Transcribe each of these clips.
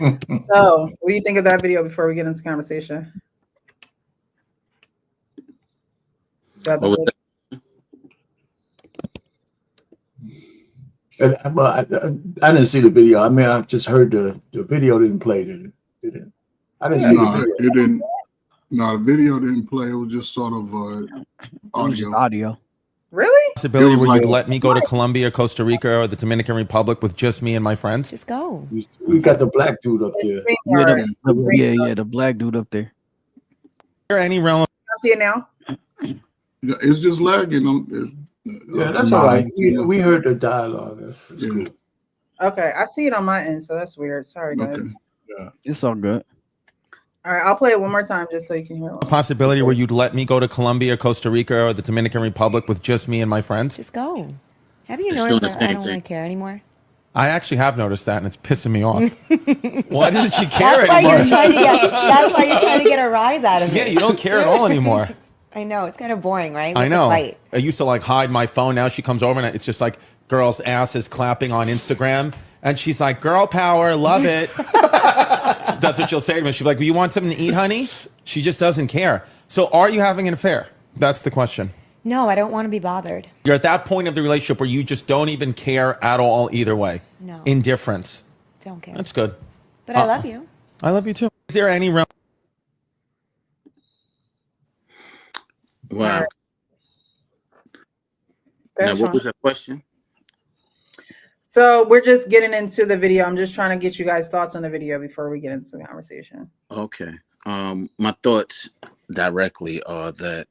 So, what do you think of that video before we get into conversation? Got the What was video? that? Well, I didn't see the video. I mean, I just heard the video didn't play, did it? I didn't see the No, video. it didn't. No, the video didn't play. It was just sort of It was just audio. audio. Really? Possibility It was where like- you'd let me go to Colombia, Costa Rica, or the Dominican Republic with just me and my friends? Just go. We got the black dude up there. StreamYard. Yeah, the black dude up there. Is there any realm I see it now. Yeah, it's just lagging. Yeah, that's all right. We heard the dialogue. That's Yeah. cool. Okay, I see it on my end, so that's weird. Sorry, guys. Okay. It's all good. All right, I'll play it one more time just so you can hear it. a possibility where you'd let me go to Colombia, Costa Rica, or the Dominican Republic with just me and my friends? Just go. Have you It's noticed doing the that I same don't thing. really care anymore? I actually have noticed that, and it's pissing me off. Why doesn't she care That's why anymore? you're trying to get. That's why you're trying to get a rise out of me. Yeah, you don't care at all anymore. I know it's kind of boring, right? I With the know. fight. I used to like hide my phone. Now she comes over and it's just like girls' asses clapping on Instagram. And she's like, girl power, love it. That's what she'll say to me. She'll be like, well, you want something to eat, honey? She just doesn't care. So are you having an affair? That's the question. No, I don't want to be bothered. You're at that point of the relationship where you just don't even care at all either way. No. Indifference. Don't care. That's good. But I love you. I love you too. Is there any realm? Wow. Go Now, ahead, what Sean. was the question? So we're just getting into the video. I'm just trying to get you guys' thoughts on the video before we get into the conversation. Okay. My thoughts directly are that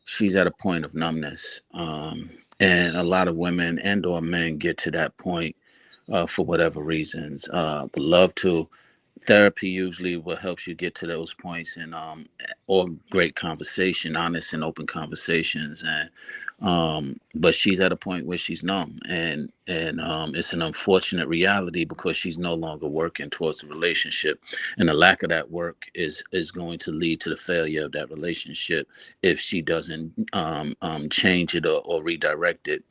she's at a point of numbness. And a lot of women and or men get to that point for whatever reasons. Would love to. Therapy usually what helps you get to those points, and or great conversation, honest and open conversations. And but she's at a point where she's numb, and it's an unfortunate reality because she's no longer working towards the relationship, and the lack of that work is going to lead to the failure of that relationship if she doesn't change it or redirect it.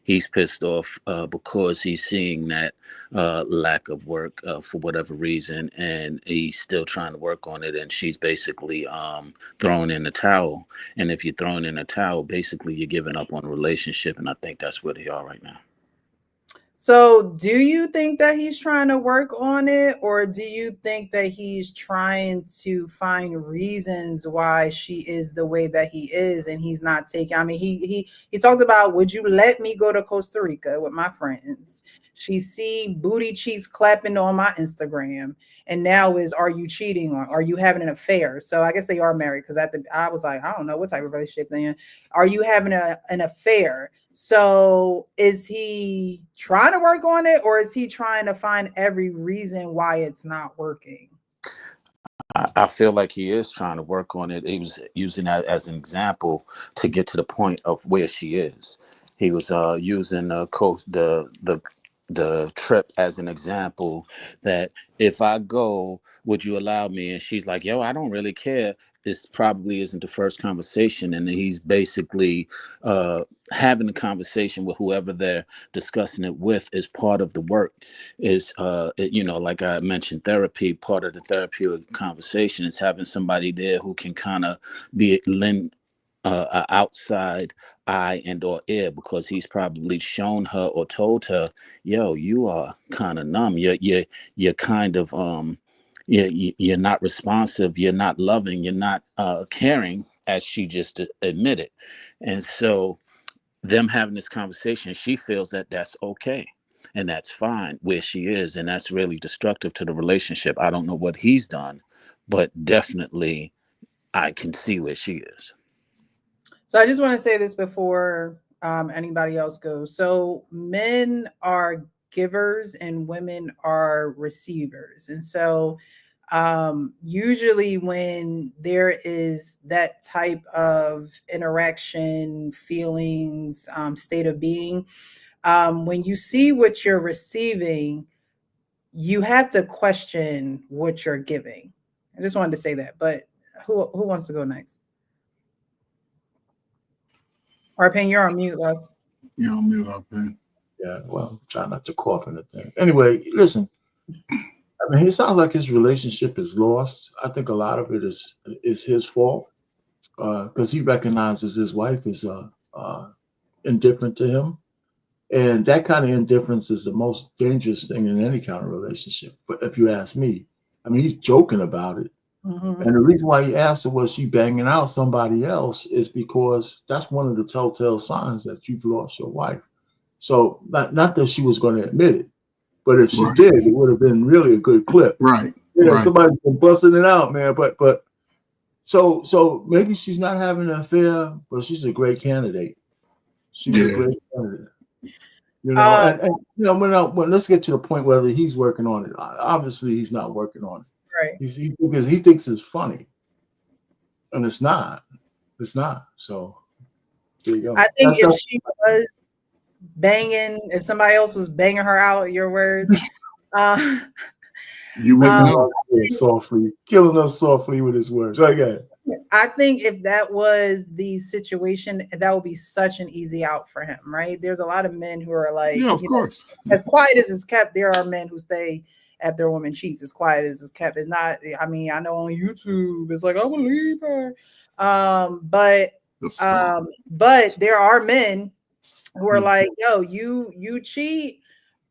He's pissed off because he's seeing that lack of work for whatever reason, and he's still trying to work on it, and she's basically throwing in the towel. And if you're throwing in a towel, basically you're giving up on a relationship, and I think that's where they are right now. So do you think that he's trying to work on it, or do you think that he's trying to find reasons why she is the way that he is and he's not taking? I mean, he talked about, would you let me go to Costa Rica with my friends? She see booty cheeks clapping on my Instagram, and now is, are you cheating, or are you having an affair? So I guess they are married, because I was like, I don't know what type of relationship they're in. Are you having an affair? So is he trying to work on it, or is he trying to find every reason why it's not working? I feel like he is trying to work on it. He was using that as an example to get to the point of where she is. He was using the trip as an example, that if I go, would you allow me? And she's like, yo, I don't really care. This probably isn't the first conversation. And he's basically having a conversation with whoever they're discussing it with is part of the work. Is like I mentioned, therapy. Part of the therapeutic conversation is having somebody there who can kind of lend an outside eye and or ear, because he's probably shown her or told her, yo, you are kind of numb. You're kind of you're not responsive, you're not loving, you're not caring, as she just admitted. And so them having this conversation, she feels that that's okay and that's fine where she is, and that's really destructive to the relationship. I don't know what he's done, but definitely I can see where she is. So I just want to say this before anybody else goes. So men are givers and women are receivers. And so usually when there is that type of interaction, feelings, state of being, when you see what you're receiving, you have to question what you're giving. I just wanted to say that. But who wants to go next? Arpin, you're on mute, love. Yeah, I'm mute, Arpin. Yeah, well, try not to cough in the thing. Anyway, listen, I mean, it sounds like his relationship is lost. I think a lot of it is his fault because he recognizes his wife is indifferent to him, and that kind of indifference is the most dangerous thing in any kind of relationship. But if you ask me, I mean, he's joking about it, Mhm. and the reason why he asked her was she banging out somebody else is because that's one of the telltale signs that you've lost your wife. So not that she was going to admit it, but if she Right. did, it would have been really a good clip. Right. Yeah, Right. somebody's been busting it out, man. But so maybe she's not having an affair, but she's a great candidate. She's a Yeah. great candidate. You know, and you know, when let's get to the point whether he's working on it. Obviously, he's not working on it. Right. Because he thinks it's funny, and it's not. It's not. So there you go. I think if That's- she was banging, if somebody else was banging her out, your words, You wouldn't know. softly, killing us softly with his words. Right, guys. I think if that was the situation, that would be such an easy out for him, right? There's a lot of men who are like, Yeah, of you know, course. as quiet as it's kept. There are men who stay after a woman cheats, as quiet as it's kept. It's not. I mean, I know on YouTube, it's like I will leave her, but there are men who are like, yo, you cheat,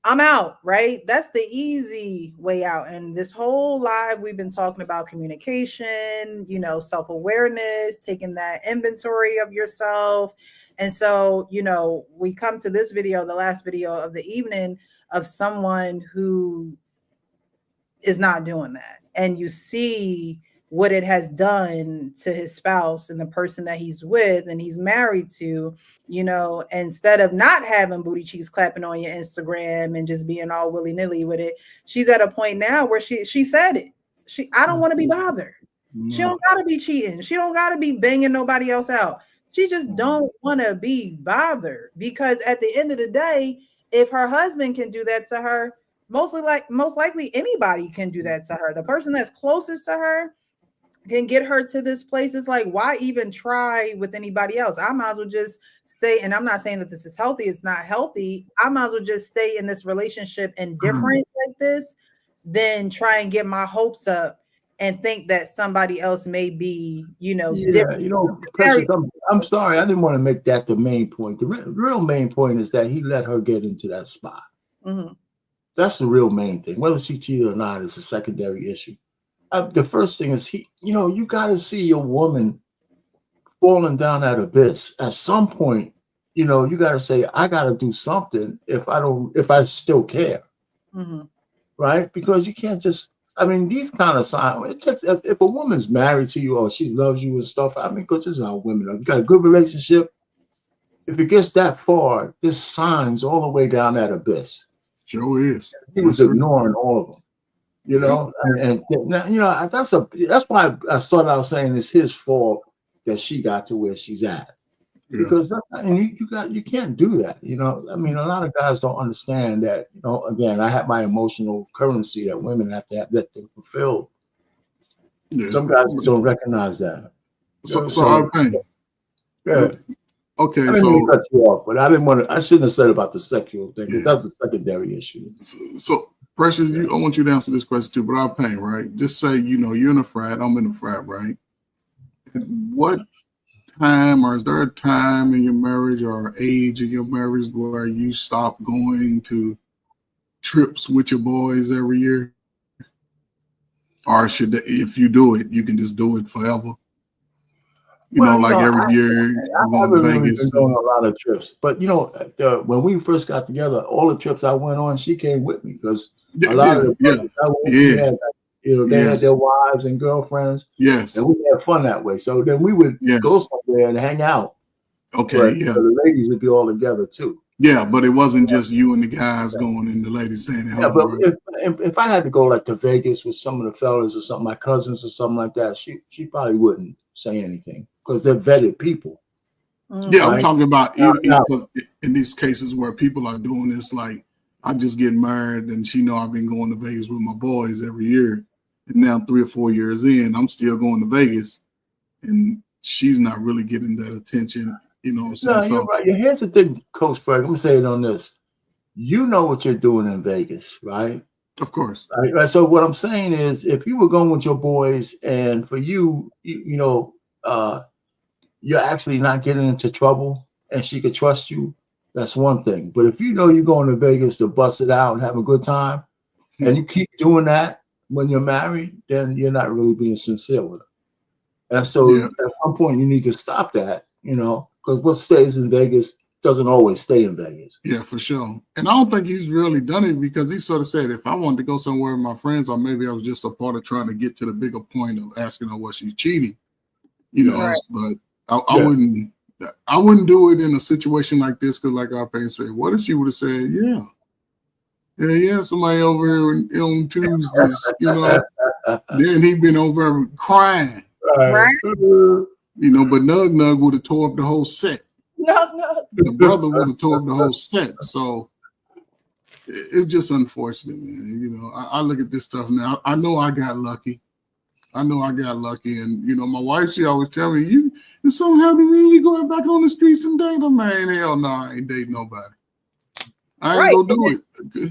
I'm out, right? That's the easy way out. And this whole live, we've been talking about communication, you know, self-awareness, taking that inventory of yourself. And so, you know, we come to this video, the last video of the evening, of someone who is not doing that. And you see what it has done to his spouse and the person that he's with and he's married to, you know, instead of not having booty cheeks clapping on your Instagram and just being all willy-nilly with it, she's at a point now where she said it. I don't want to be bothered. She don't gotta be cheating. She don't gotta be banging nobody else out. She just don't want to be bothered, because at the end of the day, if her husband can do that to her, most likely anybody can do that to her. The person that's closest to her can get her to this place. It's like, why even try with anybody else? I might as well just stay. And I'm not saying that this is healthy. It's not healthy. I might as well just stay in this relationship indifferent like this than try and get my hopes up and think that somebody else may be, you know, different. You know, Precious, I'm sorry. I didn't want to make that the main point. The real main point is that he let her get into that spot. Mm-hmm. That's the real main thing. Whether she cheated or not is a secondary issue. The first thing is you got to see your woman falling down that abyss. At some point, you know, you got to say, I got to do something if I still care. Mm-hmm. Right? Because you can't just, I mean, these kind of signs, if a woman's married to you or she loves you and stuff, I mean, because this is how women are. You got a good relationship. If it gets that far, there's signs all the way down that abyss. Sure is. He was ignoring all of them. You know, and you know, that's why I started out saying it's his fault that she got to where she's at. Yeah. Because you can't do that. You know, I mean, a lot of guys don't understand that. You know, again, I have my emotional currency that women have to have that thing fulfilled. Yeah. Some guys just don't recognize that. So yeah. Okay, I didn't cut you off, but I didn't want to. I shouldn't have said about the sexual thing. Yeah. That's a secondary issue. So Precious, I want you to answer this question too, but I'll pay, right? Just say, you know, you're in a frat, I'm in a frat, right? What time, or is there a time in your marriage or age in your marriage where you stop going to trips with your boys every year? Or if you do it, you can just do it forever? You know, like every year, I've really been doing a lot of trips. But, you know, when we first got together, all the trips I went on, she came with me because a lot of the places I went, had, you know, they had their wives and girlfriends. Yes. And we had fun that way. So then we would go somewhere and hang out. Okay, but, so the ladies would be all together too. Yeah, but it wasn't just you and the guys going and the ladies staying at home. Yeah, but if I had to go like to Vegas with some of the fellas or something, my cousins or something like that, she probably wouldn't say anything because they're vetted people. Yeah, right? I'm talking about because in these cases where people are doing this, like I just get married and she know I've been going to Vegas with my boys every year, and now 3 or 4 years in, I'm still going to Vegas, and she's not really getting that attention. You know what I'm saying? No, you're right. Here's the thing, Coach Frank. I'm gonna say it on this. You know what you're doing in Vegas, right? Of course. Right. So what I'm saying is, if you were going with your boys, and for you, you're actually not getting into trouble, and she could trust you, that's one thing. But if you know you're going to Vegas to bust it out and have a good time, and you keep doing that when you're married, then you're not really being sincere with her. And so at some point, you need to stop that, because what stays in Vegas doesn't always stay in Vegas. Yeah, for sure. And I don't think he's really done it, because he sort of said, if I wanted to go somewhere with my friends, or maybe I was just a part of trying to get to the bigger point of asking her what she's cheating, Right. but I wouldn't do it in a situation like this, because like Arpe said, what if she would have said, yeah, somebody over here on Tuesdays, then he'd been over crying, Right? but Nug would have tore up the whole set. No. The brother would have tore up the whole set. So it's just unfortunate, man. I look at this stuff now. I know I got lucky. And my wife, she always tell me, you so happy me, you going back on the streets and dating? Man, hell no, I ain't dating nobody. I ain't gonna do it.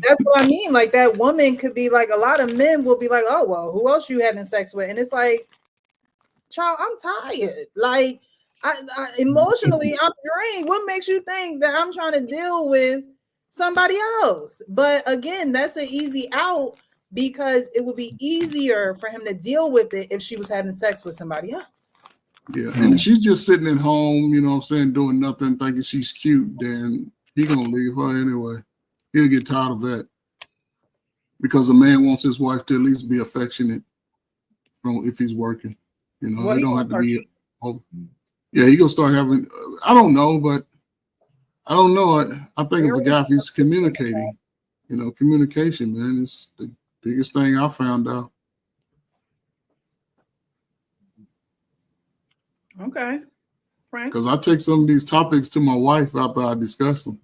That's what I mean. Like, that woman could be like, a lot of men will be like, oh, well, who else you having sex with? And it's like, child, I'm tired. Like, I emotionally, I'm drained. What makes you think that I'm trying to deal with somebody else? But again, that's an easy out, because it would be easier for him to deal with it if she was having sex with somebody else. Yeah, and if she's just sitting at home, doing nothing, thinking she's cute, then he gonna leave her anyway. He'll get tired of that, because a man wants his wife to at least be affectionate if he's working. They don't have to be. He gonna start having. I don't know, but I don't know. I think if a guy, if he's communicating, communication, man, is the biggest thing I found out. Okay. Frank? Because I take some of these topics to my wife after I discuss them.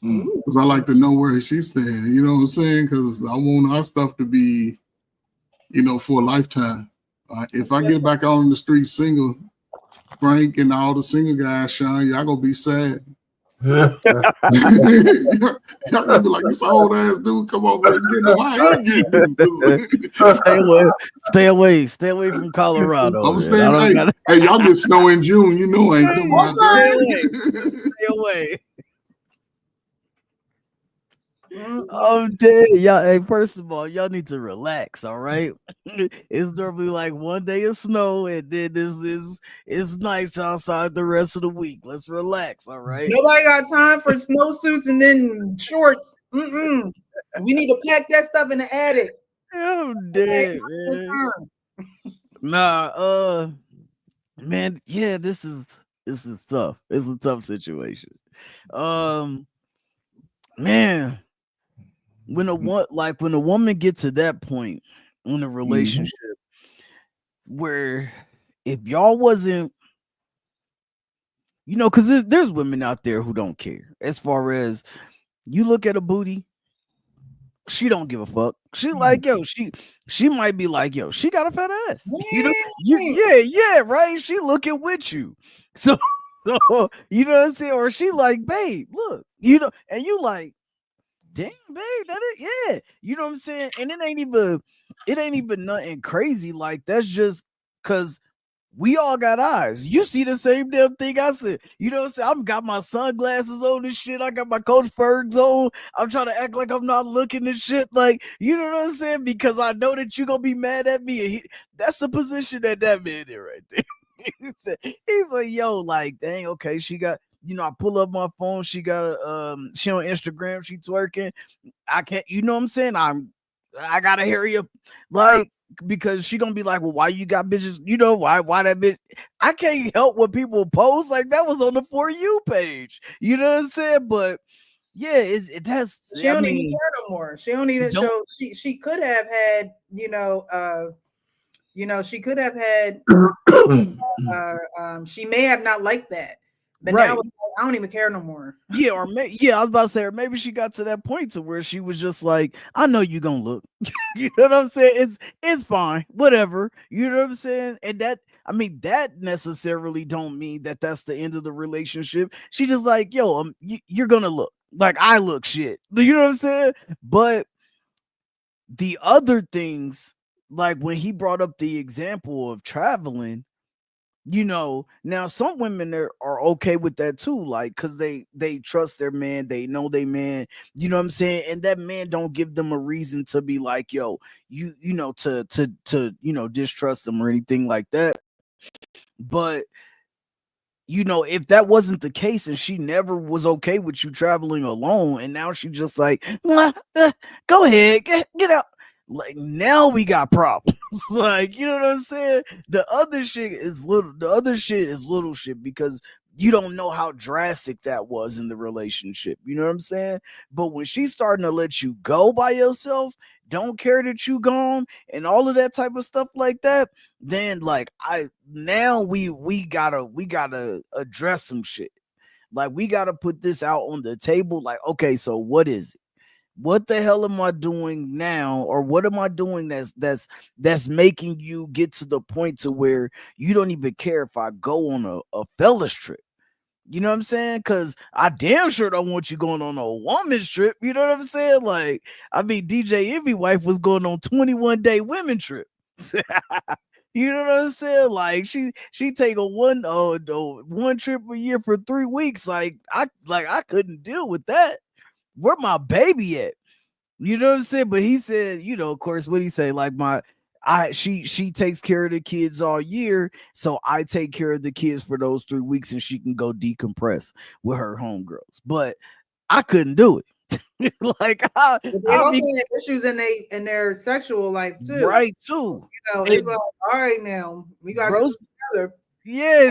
Because I like to know where she's staying. You know what I'm saying? Because I want our stuff to be, for a lifetime. If I get back out on the street single, Frank and all the single guys, Sean, y'all gonna be sad. Y'all gonna be like, this old ass dude come over and get him. I ain't getting him. Stay away from Colorado. I'm staying. Hey, y'all get snow in June. I ain't doing my Stay away. I'm dead. Y'all, hey, first of all, y'all need to relax, all right? It's normally like one day of snow, and then it's nice outside the rest of the week. Let's relax, all right? Nobody got time for snowsuits and then shorts. We need to pack that stuff in the attic. I'm dead, man. Nah, man, yeah, this is tough. It's a tough situation. Man. When a woman gets to that point in a relationship where if y'all wasn't, because there's women out there who don't care. As far as you look at a booty, she don't give a fuck. She like, yo, she might be like, yo, she got a fat ass. Yeah, right. She looking with you. So you know what I'm saying? Or she like, babe, look, and you like, damn, babe, yeah. You know what I'm saying? And it ain't even nothing crazy. Like, that's just because we all got eyes. You see the same damn thing I said. You know what I'm saying? I've got my sunglasses on and shit. I got my Coach Fergs on. I'm trying to act like I'm not looking and shit. Like, you know what I'm saying? Because I know that you're going to be mad at me. That's the position that man in right there. He's like, yo, like, dang, okay, she got... I pull up my phone. She got she on Instagram. She twerking. I can't. You know what I'm saying? I gotta hurry up, like, because she gonna be like, well, why you got bitches? Why that bitch? I can't help what people post. Like, that was on the For You page. You know what I'm saying? But yeah, it has. She don't even care no more. She don't even show. She could have had. She could have had. She may have not liked that. But now I don't even care no more. Yeah, I was about to say, or maybe she got to that point to where she was just like, I know you gonna look. You know what I'm saying? It's fine, whatever. You know what I'm saying? And that necessarily don't mean that that's the end of the relationship. She just like, yo, you're gonna look like I look shit. You know what I'm saying? But the other things, like when he brought up the example of traveling, you know, now some women are okay with that too, like because they trust their man, they know they man, you know what I'm saying, and that man don't give them a reason to be like, yo, you know, to you know, distrust them or anything like that. But you know, if that wasn't the case and she never was okay with you traveling alone, and now she just like, go ahead, get out. Like now we got problems. Like, you know what I'm saying? The other shit is little shit because you don't know how drastic that was in the relationship. You know what I'm saying? But when she's starting to let you go by yourself, don't care that you gone, and all of that type of stuff like that, then like we gotta address some shit. Like we gotta put this out on the table. Like, okay, so what is it? What the hell am I doing now, or what am I doing that's making you get to the point to where you don't even care if I go on a fella's trip? You know what I'm saying? Because I damn sure don't want you going on a woman's trip. You know what I'm saying? Like, I mean, DJ Envy wife was going on 21-day women trip. You know what I'm saying? Like she take a one trip a year for 3 weeks. Like I couldn't deal with that. Where my baby at? You know what I'm saying? But he said, you know, of course, what he say? Like she takes care of the kids all year, so I take care of the kids for those 3 weeks, and she can go decompress with her homegirls. But I couldn't do it. Like They also have issues in their sexual life too, right? Too. You know, it's like, all right, now we got to get together. Yeah,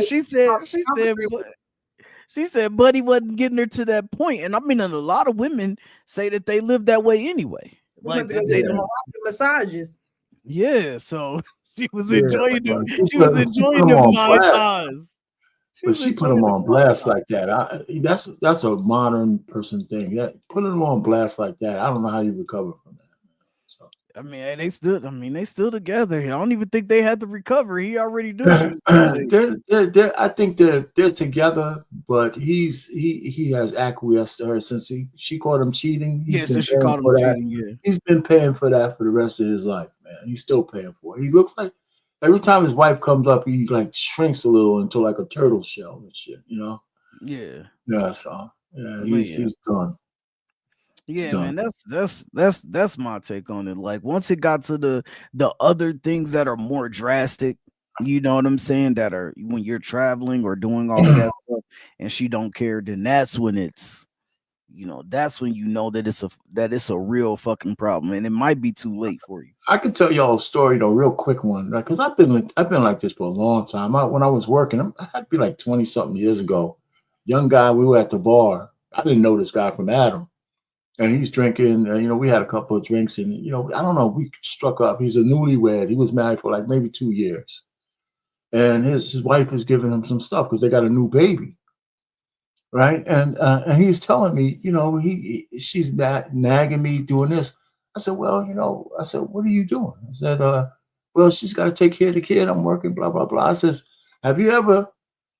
she said Buddy wasn't getting her to that point. And I mean, and a lot of women say that they live that way anyway. Like they don't massages. Yeah, so she was enjoying them. She was enjoying them eyes. But she put them on blast like that. That's a modern person thing. That putting them on blast like that, I don't know how you recover from that. So I mean, they still together. I don't even think they had to recover. He already knew. I think they're together, but he has acquiesced to her since she caught him cheating. Since she caught him cheating. Yeah, he's been paying for that for the rest of his life, man. He's still paying for it. He looks like every time his wife comes up, he like shrinks a little into like a turtle shell and shit, you know? Yeah. Yeah. So yeah, he's gone. Yeah, man, that's my take on it. Like once it got to the other things that are more drastic, you know what I'm saying, that are when you're traveling or doing all of that stuff, and she don't care, then that's when it's, you know, that's when you know that it's a real fucking problem, and it might be too late for you. I can tell y'all a story though, real quick one, right? Because I've been like this for a long time. When I was working, I had to be like 20-something years ago. Young guy, we were at the bar. I didn't know this guy from Adam. And he's drinking, you know, we had a couple of drinks and, you know, I don't know, we struck up. He's a newlywed. He was married for like maybe 2 years. And his wife is giving him some stuff because they got a new baby. Right. And he's telling me, you know, she's nagging me doing this. I said, well, you know, what are you doing? I said, well, she's got to take care of the kid. I'm working, blah, blah, blah. I says, have you ever,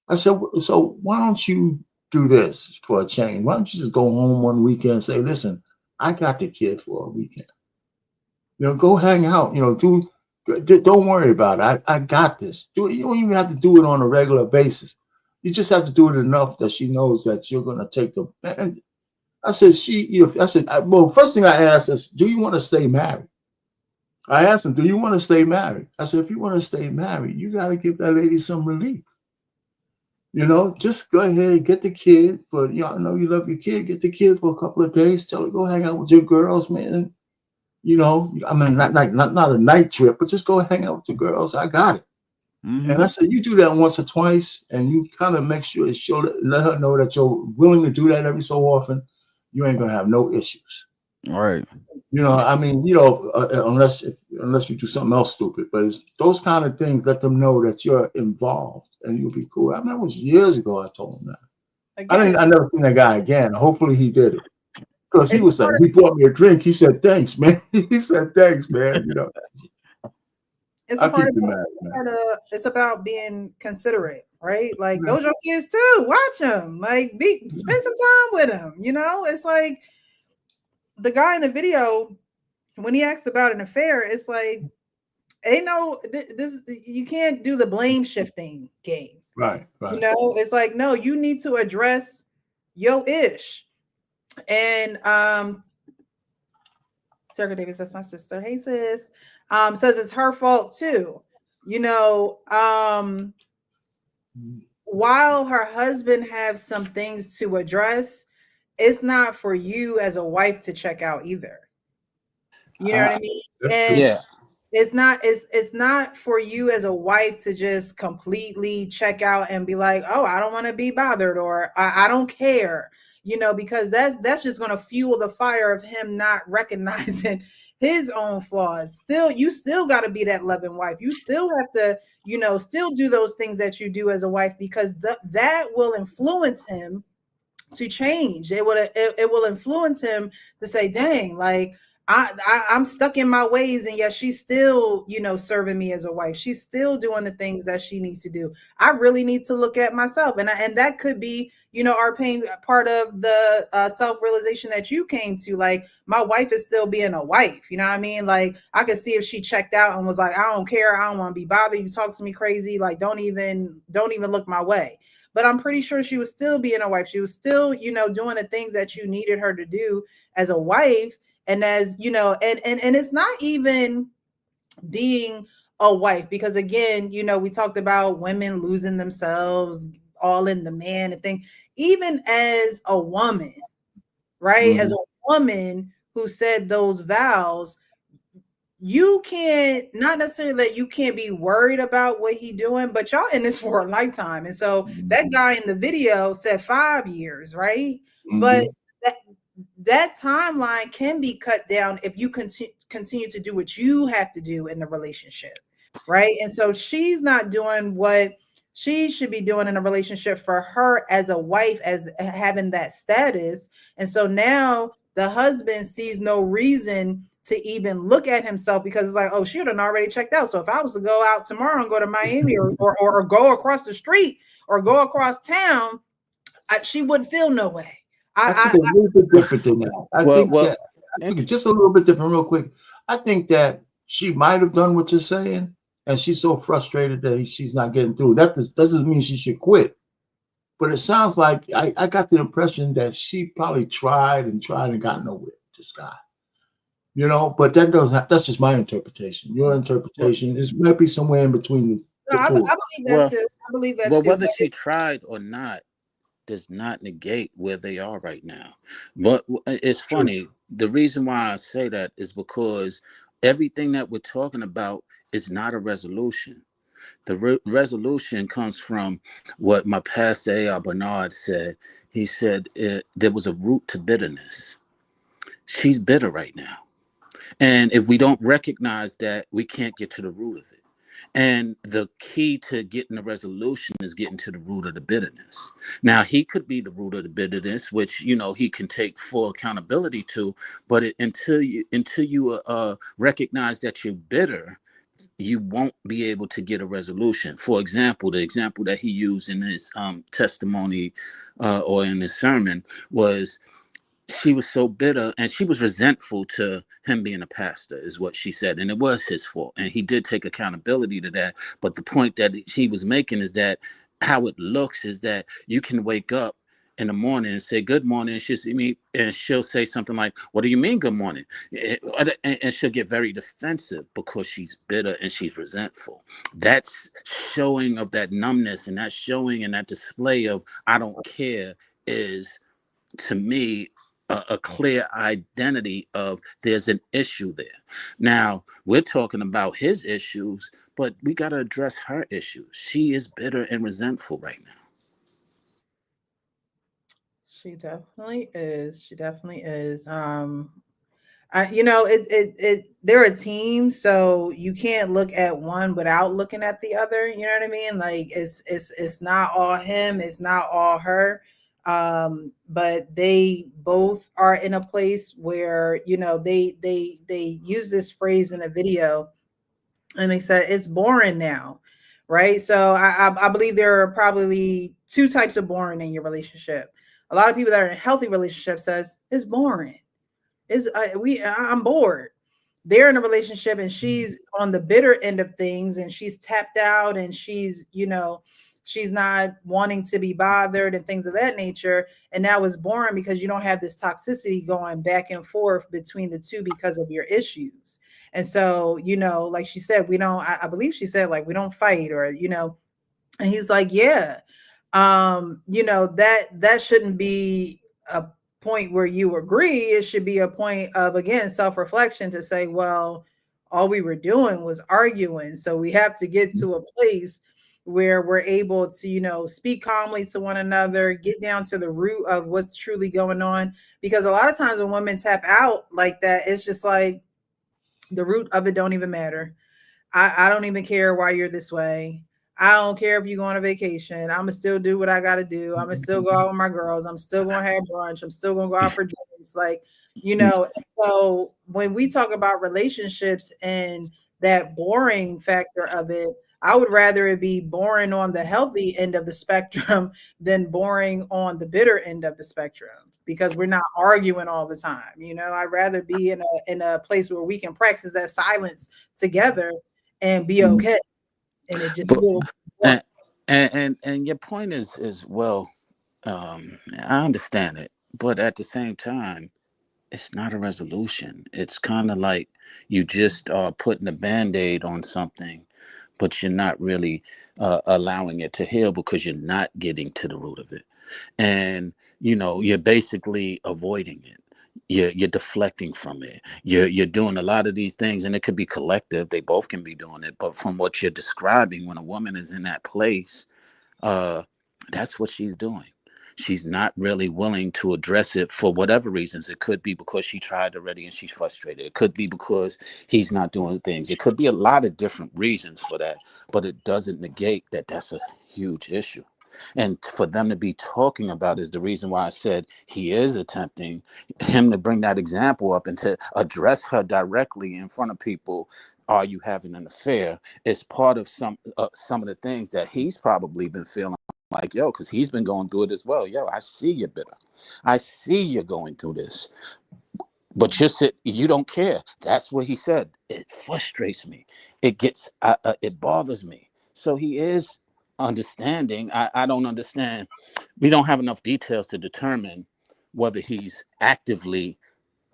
I said, so why don't you do this for a change? Why don't you just go home one weekend and say, listen, I got the kid for a weekend. You know, go hang out, you know, don't worry about it. I got this. You don't even have to do it on a regular basis. You just have to do it enough that she knows that you're going to take the, and I said, well, first thing I asked is, do you want to stay married? I asked him, do you want to stay married? I said, if you want to stay married, you got to give that lady some relief. You know, just go ahead, get the kid. But you know, I know you love your kid. Get the kid for a couple of days. Tell her, go hang out with your girls, man. You know, I mean, not a night trip, but just go hang out with the girls. I got it. Mm-hmm. And I said, you do that once or twice, and you kind of make sure let her know that you're willing to do that every so often. You ain't gonna have no issues. All right. You know, I mean, you know, unless you do something else stupid, but it's those kind of things. Let them know that you're involved, and you'll be cool. I mean, that was years ago. I told him that. I never seen that guy again. Hopefully, he did it because he was saying he bought me a drink. He said, "Thanks, man." He said, "Thanks, man." You know, it's about being considerate, right? Like those your kids too. Watch them. Like spend some time with them. You know, it's like. The guy in the video, when he asked about an affair, it's like, ain't no this. You can't do the blame shifting game. Right. You know, it's like, no, you need to address your ish. And Turker Davis, that's my sister. Hey sis. Says it's her fault too. You know, while her husband has some things to address, it's not for you as a wife to check out either. You know what I mean? And Yeah. it's not for you as a wife to just completely check out and be like, oh, I don't want to be bothered, or I don't care, you know, because that's just going to fuel the fire of him not recognizing his own flaws. You still got to be that loving wife. You still have to, you know, still do those things that you do as a wife, because that will influence him to change. It will influence him to say, dang, like I'm stuck in my ways, and yet she's still, you know, serving me as a wife. She's still doing the things that she needs to do. I really need to look at myself, and that could be, you know, our pain, part of the self-realization that you came to. Like, my wife is still being a wife. You know what I mean? Like, I could see if she checked out and was like, I don't care, I don't want to be bothered. You talk to me crazy, like don't even look my way. But I'm pretty sure she was still being a wife. She was still, you know, doing the things that you needed her to do as a wife. And as, you know, and it's not even being a wife, because again, you know, we talked about women losing themselves all in the man and thing. Even as a woman, right? As a woman who said those vows, you can't, not necessarily that you can't be worried about what he doing, but y'all in this for a lifetime. And so that guy in the video said 5 years, right? But that timeline can be cut down if you continue to do what you have to do in the relationship, right? And so she's not doing what she should be doing in a relationship for her as a wife, as having that status. And so now the husband sees no reason to even look at himself, because it's like, oh, she had already checked out. So if I was to go out tomorrow and go to Miami or go across the street or go across town, she wouldn't feel no way. I think a little bit different than that. I think just a little bit different, real quick. I think that she might have done what you're saying, and she's so frustrated that she's not getting through. That doesn't mean she should quit. But it sounds like I got the impression that she probably tried and got nowhere with this guy. You know, but that doesn't have, that's just my interpretation. Your interpretation is might be somewhere in between the I two. believe that too. I believe that well, too. whether she tried or not does not negate where they are right now. But it's funny. The reason why I say that is because everything that we're talking about is not a resolution. The resolution comes from what my pastor A.R. Bernard said. He said there was a root to bitterness. She's bitter right now. And if we don't recognize that, we can't get to the root of it. And the key to getting a resolution is getting to the root of the bitterness. Now, he could be the root of the bitterness, which, you know, he can take full accountability to. But until you recognize that you're bitter, you won't be able to get a resolution. For example, the example that he used in his testimony or in his sermon was, she was so bitter and she was resentful to him being a pastor, is what she said. And it was his fault. And he did take accountability to that. But the point that he was making is that how it looks is that you can wake up in the morning and say, good morning. And she'll see me and she'll say something like, what do you mean, good morning? And she'll get very defensive because she's bitter and she's resentful. That's showing of that numbness, and that showing and that display of I don't care is, to me, a clear identity of there's an issue there. Now, we're talking about his issues, but we got to address her issues. She is bitter and resentful right now. She definitely is. She definitely is. You know, they're a team, so you can't look at one without looking at the other. You know what I mean? Like it's not all him, it's not all her. But they both are in a place where, you know, they use this phrase in a video, and they said it's boring now, right? So I believe there are probably two types of boring in your relationship. A lot of people that are in a healthy relationship says it's boring. I'm bored. they're in a relationship and she's on the bitter end of things and she's tapped out and she's, she's not wanting to be bothered and things of that nature. And now it's boring because you don't have this toxicity going back and forth between the two because of your issues. And so, like she said, we don't, I believe she said, like, we don't fight, or, and he's like, yeah, that shouldn't be a point where you agree. It should be a point of, again, self-reflection to say, well, all we were doing was arguing. So we have to get to a place where we're able to, speak calmly to one another, get down to the root of what's truly going on. Because a lot of times when women tap out like that, it's just like the root of it don't even matter. I don't even care why you're this way. I don't care if you go on a vacation. I'm gonna still do what I gotta do. I'm gonna still go out with my girls. I'm still gonna have brunch. I'm still gonna go out for drinks. Like, so when we talk about relationships and that boring factor of it, I would rather it be boring on the healthy end of the spectrum than boring on the bitter end of the spectrum, because we're not arguing all the time. I'd rather be in a place where we can practice that silence together and be okay. And it just But, and your point is well, I understand it, but at the same time, it's not a resolution. It's kind of like you just are putting a band-aid on something, but you're not really allowing it to heal because you're not getting to the root of it. And you're basically avoiding it. You're deflecting from it. You're doing a lot of these things, and it could be collective. They both can be doing it. But from what you're describing, when a woman is in that place, that's what she's doing. She's not really willing to address it for whatever reasons. It could be because she tried already and she's frustrated. It could be because he's not doing things. It could be a lot of different reasons for that, but it doesn't negate that that's a huge issue. And for them to be talking about is the reason why I said he is attempting, him to bring that example up and to address her directly in front of people. Are you having an affair? Is part of some of the things that he's probably been feeling like, yo, because he's been going through it as well. Yo, I see you bitter. I see you going through this. But you don't care. That's what he said. It frustrates me. It gets, it bothers me. So he is understanding. I don't understand. We don't have enough details to determine whether he's actively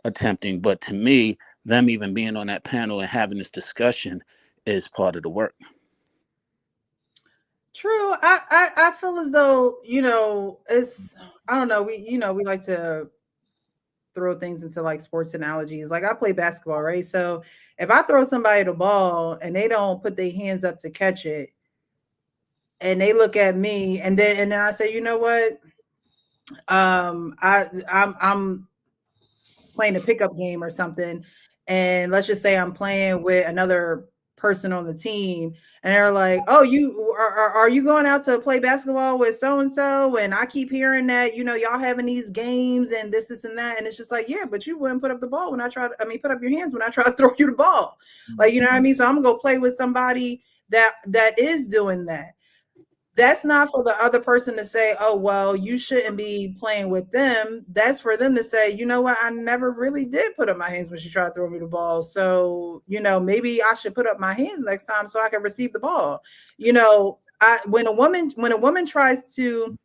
attempting. But to me, them even being on that panel and having this discussion is part of the work. True. I feel as though, it's, I don't know. We like to throw things into like sports analogies. Like, I play basketball, right? So if I throw somebody the ball and they don't put their hands up to catch it, and they look at me, and then I say, you know what? I'm playing a pickup game or something, and let's just say I'm playing with another person on the team, and they're like, oh, you are you going out to play basketball with so and so? And I keep hearing that y'all having these games and this and that, and it's just like, yeah, but you wouldn't put up the ball when put up your hands when I try to throw you the ball. Like, you know what I mean? So I'm gonna go play with somebody that is doing that. That's not for the other person to say, oh, well, you shouldn't be playing with them. That's for them to say, you know what? I never really did put up my hands when she tried to throw me the ball. So, maybe I should put up my hands next time so I can receive the ball. When a woman tries to,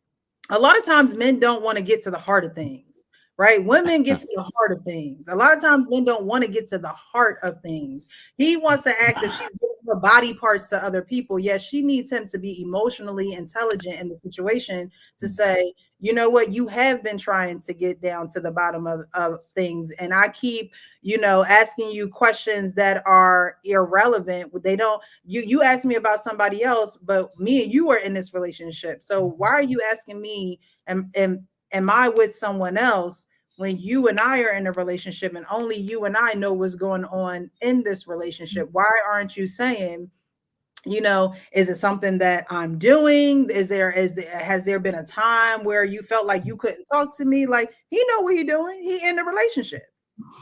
a lot of times men don't want to get to the heart of things. Right? Women get to the heart of things. A lot of times men don't want to get to the heart of things. He wants to act if she's giving her body parts to other people. Yes, she needs him to be emotionally intelligent in the situation to say, you know what, you have been trying to get down to the bottom of things. And I keep, asking you questions that are irrelevant. They don't, you asked me about somebody else, but me and you are in this relationship. So why are you asking me, am I with someone else when you and I are in a relationship and only you and I know what's going on in this relationship? Why aren't you saying, is it something that I'm doing? Has there been a time where you felt like you couldn't talk to me? Like, he know what he's doing. He in the relationship.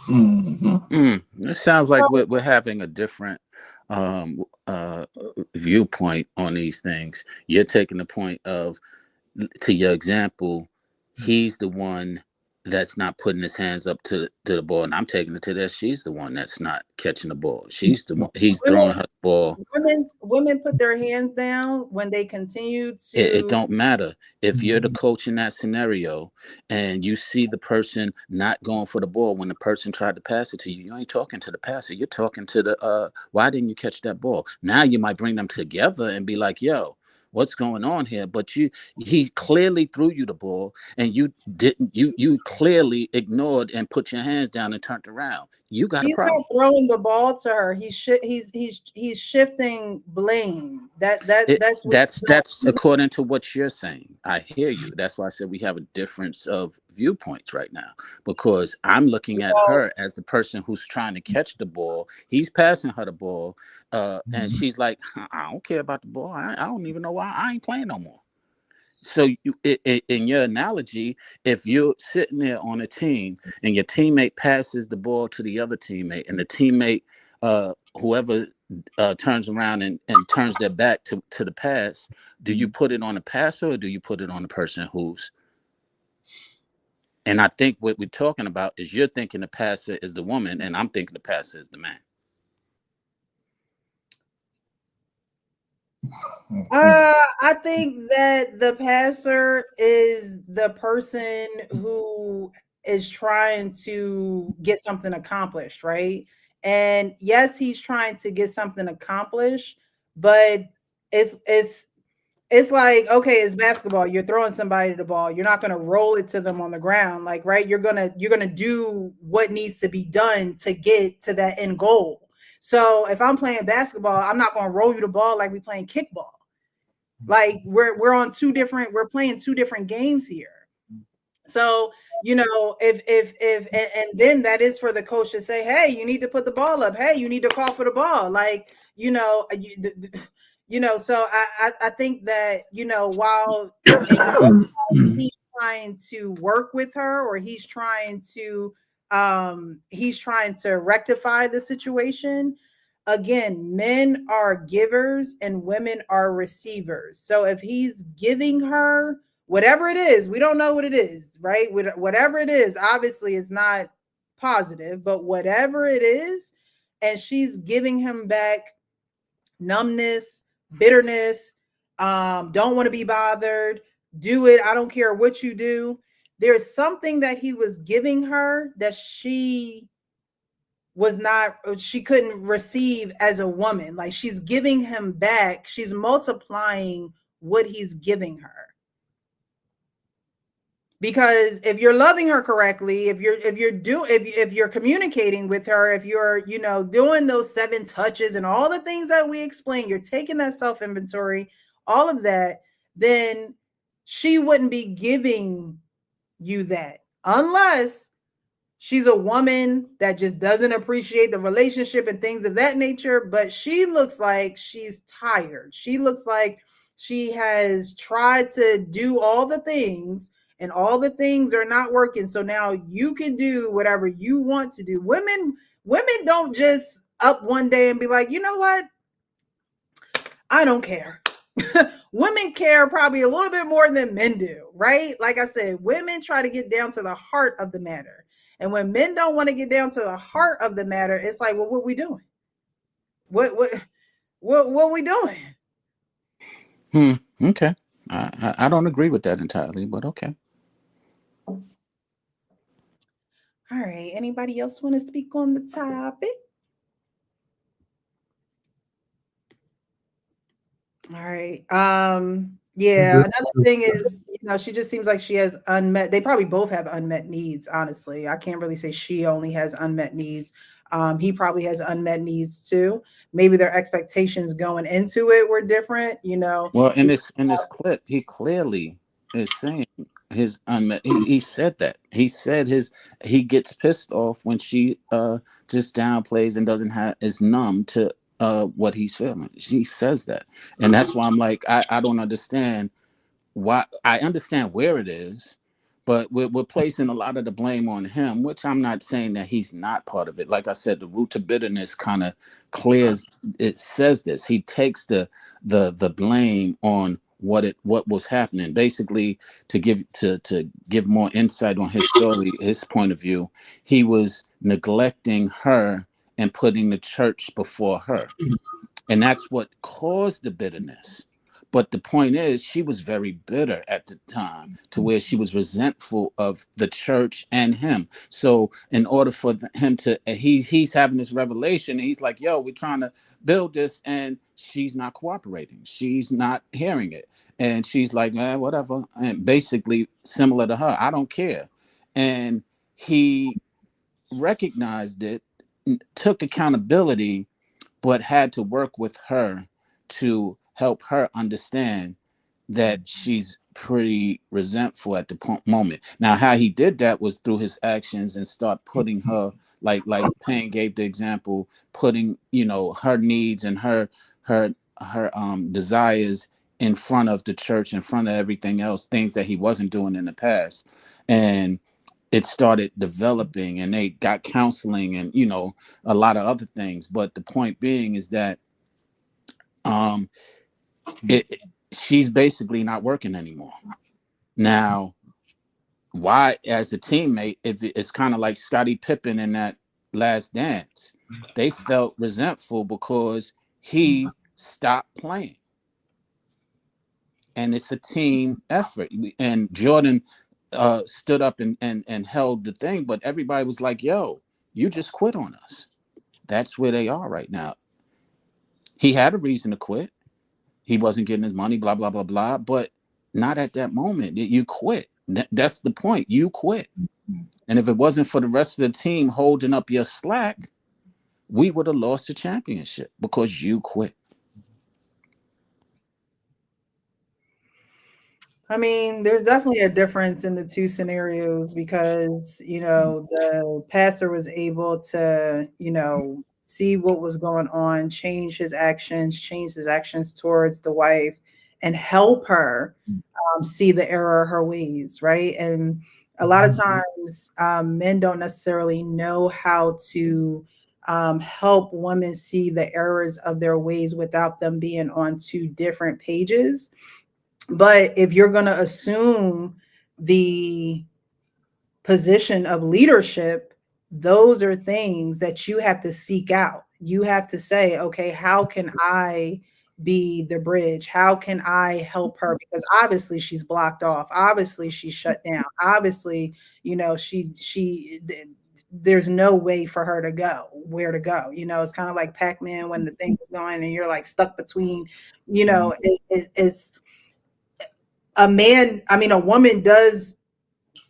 It sounds like we're having a different viewpoint on these things. You're taking the point of, to your example, he's the one that's not putting his hands up to the ball, and I'm taking it to that she's the one that's not catching the ball. She's the one. He's throwing her the ball. Women put their hands down when they continue to. It don't matter if you're the coach in that scenario and you see the person not going for the ball when the person tried to pass it to you. You ain't talking to the passer. You're talking to the why didn't you catch that ball? Now you might bring them together and be like, yo, what's going on here? But he clearly threw you the ball and you didn't. You clearly ignored and put your hands down and turned around. You got a problem. He's not throwing the ball to her. He's shifting blame. That's according to what you're saying. I hear you. That's why I said we have a difference of viewpoints right now, because I'm looking at her as the person who's trying to catch the ball. He's passing her the ball, and she's like, I don't care about the ball. I don't even know why. I ain't playing no more. So in your analogy, if you're sitting there on a team and your teammate passes the ball to the other teammate, and the teammate, whoever turns around and turns their back to the pass, do you put it on the passer or do you put it on the person who's? And I think what we're talking about is you're thinking the passer is the woman, and I'm thinking the passer is the man. I think that the passer is the person who is trying to get something accomplished, right? And yes, he's trying to get something accomplished, but it's like, okay, it's basketball. You're throwing somebody the ball. You're not going to roll it to them on the ground, like, right? You're gonna do what needs to be done to get to that end goal. So if I'm playing basketball, I'm not going to roll you the ball like we playing kickball. Like we're playing two different games here. So, if then that is for the coach to say, hey, you need to put the ball up. Hey, you need to call for the ball. Like, so I think that, while he's trying to work with her, or he's trying to rectify the situation. Again, men are givers and women are receivers. So if he's giving her whatever it is, we don't know what it is, right? Whatever it is, obviously it's not positive, but whatever it is, and she's giving him back numbness, bitterness, don't want to be bothered, do it, I don't care what you do. There's something that he was giving her that she couldn't receive as a woman. Like, she's giving him back. She's multiplying what he's giving her. Because if you're loving her correctly, if you're communicating with her, if you're, doing those 7 touches and all the things that we explained, you're taking that self-inventory, all of that, then she wouldn't be giving you that, unless she's a woman that just doesn't appreciate the relationship and things of that nature. But she looks like she's tired. She looks like she has tried to do all the things, and all the things are not working. So now you can do whatever you want to do. Women don't just up one day and be like, you know what? I don't care. Women care probably a little bit more than men do, right? Like I said, women try to get down to the heart of the matter. And when men don't want to get down to the heart of the matter, it's like, well, what we doing? What we doing? Okay. I don't agree with that entirely, but okay. All right. Anybody else want to speak on the topic? All right. Yeah. Another thing is, she just seems like she has they probably both have unmet needs. Honestly, I can't really say she only has unmet needs. He probably has unmet needs too. Maybe their expectations going into it were different, Well, in this clip, he clearly is saying his unmet. He said that. He said he gets pissed off when she just downplays and is numb to what he's feeling. She says that, and that's why I'm like, I don't understand why. I understand where it is, but we're placing a lot of the blame on him, which I'm not saying that he's not part of it. Like I said, the root to bitterness kind of clears. It says this. He takes the blame on what was happening. Basically, to give more insight on his story, his point of view, he was neglecting her and putting the church before her. And that's what caused the bitterness. But the point is, she was very bitter at the time, to where she was resentful of the church and him. So in order for him to, he's having this revelation, and he's like, yo, we're trying to build this, and she's not cooperating. She's not hearing it. And she's like, whatever. And basically similar to her, I don't care. And he recognized it, took accountability, but had to work with her to help her understand that she's pretty resentful at the moment. Now, how he did that was through his actions, and start putting her, like Payne gave the example, putting, her needs and her desires in front of the church, in front of everything else, things that he wasn't doing in the past. And it started developing, and they got counseling and, a lot of other things. But the point being is that she's basically not working anymore. Now, why, as a teammate, if it's kind of like Scottie Pippen in that Last Dance, they felt resentful because he stopped playing. And it's a team effort. And Jordan stood up and held the thing, but everybody was like, yo, you just quit on us. That's where they are right now. He had a reason to quit. He wasn't getting his money, blah, blah, blah, blah, but not at that moment. You quit. That's the point. You quit. And if it wasn't for the rest of the team holding up your slack, we would have lost the championship, because you quit. I mean, there's definitely a difference in the two scenarios, because, the pastor was able to, see what was going on, change his actions towards the wife, and help her see the error of her ways, right? And a lot of times men don't necessarily know how to help women see the errors of their ways without them being on two different pages. But if you're going to assume the position of leadership, those are things that you have to seek out. You have to say, okay, how can I be the bridge? How can I help her? Because obviously she's blocked off. Obviously she's shut down. Obviously, there's no way for her to go, where to go. It's kind of like Pac-Man when the thing is going and you're like stuck between, it's a woman does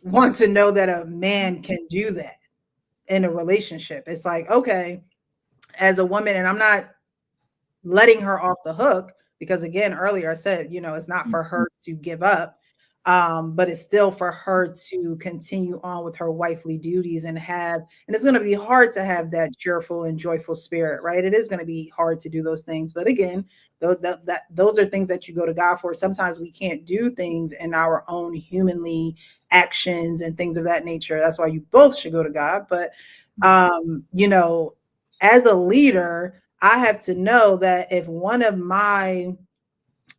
want to know that a man can do that in a relationship. It's like, okay, as a woman, and I'm not letting her off the hook, because again, earlier I said, it's not for her to give up, but it's still for her to continue on with her wifely duties, and it's going to be hard to have that cheerful and joyful spirit, right? It is going to be hard to do those things. But again, those are things that you go to God for. Sometimes we can't do things in our own humanly actions and things of that nature. That's why you both should go to God. But, as a leader, I have to know that if one of my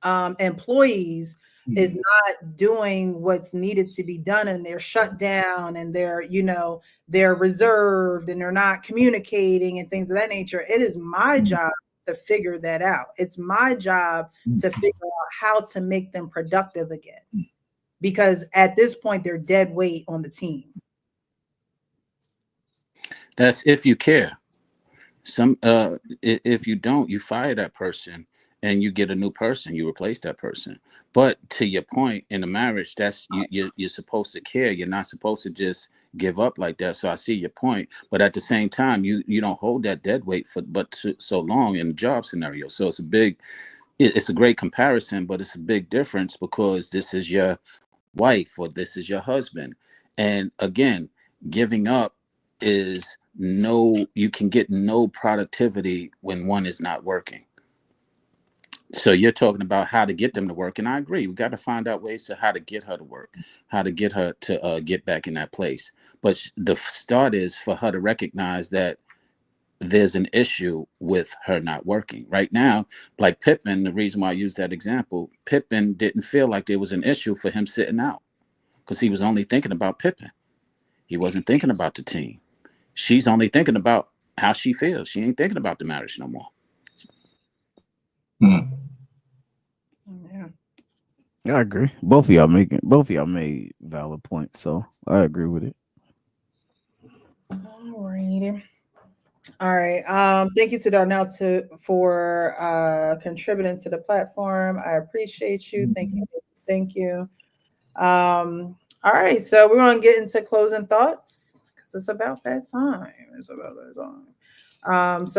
employees is not doing what's needed to be done, and they're shut down, and they're reserved, and they're not communicating and things of that nature, it is my job to figure that out. It's my job to figure out how to make them productive again, because at this point they're dead weight on the team. That's if you care. If you don't, you fire that person and you get a new person, you replace that person. But to your point, in a marriage, that's you're supposed to care. You're not supposed to just give up like that. So I see your point, but at the same time, you don't hold that dead weight for so long in the job scenario. So it's a great comparison, but it's a big difference, because this is your wife or this is your husband. And again, giving up is you can get no productivity when one is not working. So you're talking about how to get them to work, and I agree. We got to find out ways to how to get her to work, how to get her to get back in that place. But the start is for her to recognize that there's an issue with her not working right now. Like Pippen, the reason why I use that example, Pippen didn't feel like there was an issue for him sitting out because he was only thinking about Pippen. He wasn't thinking about the team. She's only thinking about how she feels. She ain't thinking about the marriage no more. Hmm. Yeah. I agree. Both of y'all made valid points, so I agree with it. Alrighty. All right. Thank you to Darnell for contributing to the platform. I appreciate you. Thank you. Thank you. All right. So we're going to get into closing thoughts because it's about that time. So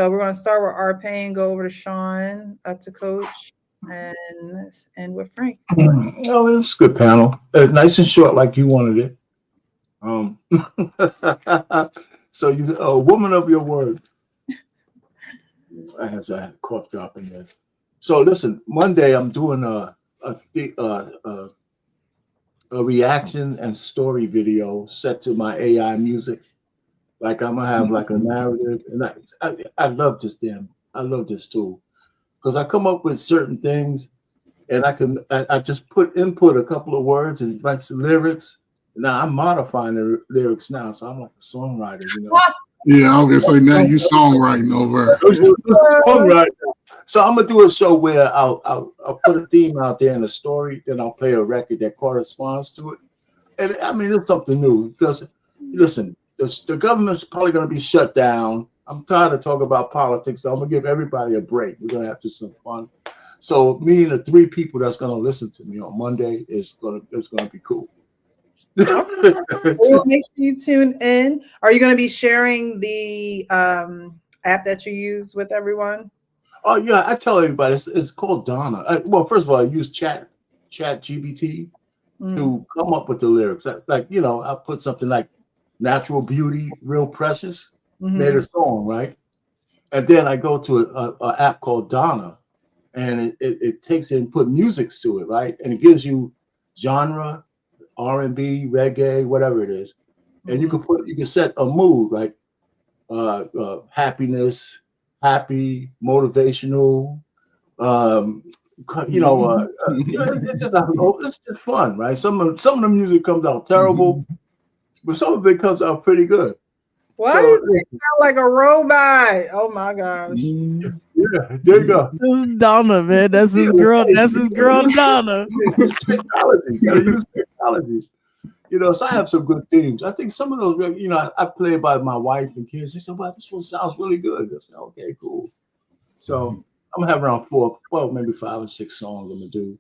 we're going to start with our pain, go over to Sean, up to Coach, and end with Frank. Oh, it's a good panel. Nice and short, like you wanted it. So you a woman of your word. I had a cough drop in there. So listen, Monday I'm doing a reaction and story video set to my AI music. Like I'm gonna have like a narrative, and I love this I love this tool because I come up with certain things, and I just input a couple of words and like some lyrics. Now I'm modifying the lyrics now, so I'm like a songwriter, you know. Yeah, I was gonna say now you songwriting over. Songwriter. So I'm gonna do a show where I'll put a theme out there in a story, then I'll play a record that corresponds to it. And I mean, it's something new because listen, the government's probably gonna be shut down. I'm tired of talking about politics, so I'm gonna give everybody a break. We're gonna have to some fun. So me and the 3 people that's gonna listen to me on Monday is gonna be cool. We'll make sure you tune in. Are you going to be sharing the app that you use with everyone? Oh yeah, I tell everybody it's called Donna. Well, first of all, I use Chat GPT to come up with the lyrics. Like I put something like "Natural Beauty, Real Precious," made a song, right? And then I go to a app called Donna, and it takes it and put musics to it, right? And it gives you genre. R&B, reggae, whatever it is, and you can set a mood like happiness, happy, motivational. It's just fun, right? Some of the music comes out terrible, but some of it comes out pretty good. Why does it sound like a robot? Oh my gosh! Yeah, there you go. This is Donna, man. That's his girl. That's his girl, Donna. It's technology. You gotta use technology. So I have some good themes. I think some of those, I play by my wife and kids. They said, "Well, this one sounds really good." I said, "Okay, cool." So I'm gonna have around 4, well, maybe 5 or 6 songs. I'm gonna do,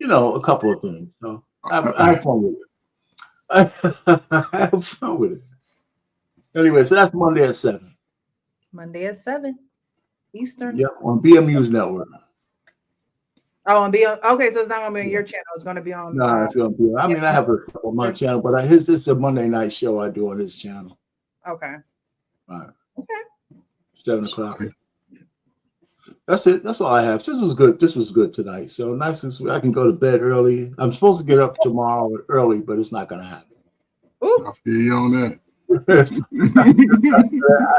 a couple of things. So I have fun with it. I have fun with it. Anyway, so that's Monday at 7. Monday at 7 Eastern. Yep, on BMU's network. Oh, and okay, so it's not gonna be on your channel. It's gonna be on. No, it's gonna be. I mean, I have it on my channel, but this is a Monday night show I do on this channel. Okay. All right. Okay. 7 o'clock. That's it. That's all I have. This was good. This was good tonight. So nice and sweet. I can go to bed early. I'm supposed to get up tomorrow early, but it's not gonna happen. Ooh. I feel you on that.